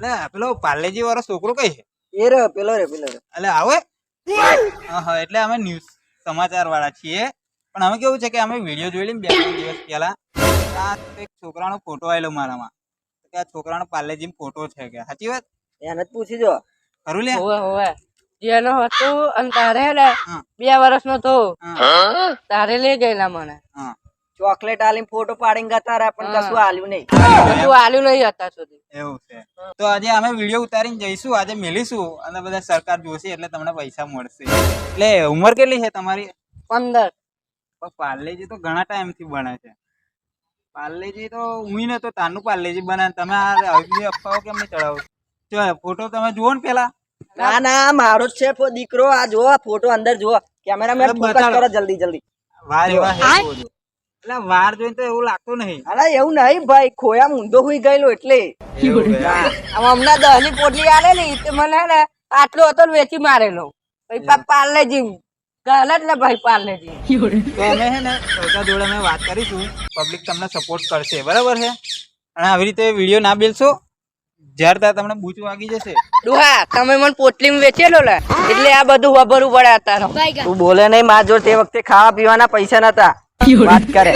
એટલે પેલો પાર્લેજી વાળો છોકરો કઈ છે? એ રે પેલો રે એટલે આવે હા એટલે અમે ન્યૂઝ સમાચાર વાળા છીએ પણ અમે કેવું છે કે અમે વિડીયો જોઈ લઈએ 2-3 દિવસ પહેલા આ એક છોકરાનો ફોટો આવેલો મારામાં કે આ છોકરાનો પાર્લેજી ફોટો છે કે સાચી વાત એને જ પૂછી જો ખરું લે હોવે જેનો હતો અને તારે ને 2 વર્ષનો તો તારે લઈ ગયેલા મને હા ચોકલેટ આલીને ફોટો પાડીને ગતા રહ્યા પણ કશું આલ્યું નહીં તું આલ્યું નહીં હતા સુધી એવું છે તો આજે અમે વિડીયો ઉતારીને જઈશું આજે મેલીશું અને બધા સરકાર જોશે એટલે તમને પૈસા મળશે એટલે ઉંમર કેટલી છે તમારી 15 પણ પાર્લેજી તો ઘણા ટાઈમ થી બને છે પાર્લેજી તો હું ને તો તાનું પાર્લેજી બનાવે તમે આ આવી અફવાઓ કેમ નહીં ચડાવો છો ફોટો તમે જુઓ ને પેલા ના ના મારો જ છે દીકરો આ જો ફોટો અંદર જુઓ કેમેરામેન ફોકસ કરો જલ્દી વાર એવા છે જોજો. એટલે વાર જોઈને તો એવું લાગતું નહીં અરે એવું નહીં ભાઈ ખોયા ઊંધો હુઈ ગયેલો એટલે હમણાં 10 ની પોટલી આલે ને તે મને ને આટલો હતો ને વેચી મારેલો પછી પાર્લેજી ગલત ને ભાઈ પાર્લેજી તો અમે છે ને સરકાર જોડે અમે વાત કરીશું પબ્લિક તમને સપોર્ટ કરશે બરાબર છે અને આવી રીતે વિડીયો ના બેલશો જ્યારે ત્યાં તમને બૂચ વાગી જશે ડોહા તમે મને પોટલી માં વેચેલો લે એટલે આ બધું વબરું પડે અત્યારે તું બોલે નહીં માર જોડે તે વખતે ખાવા પીવાના પૈસા નતા વાત કરે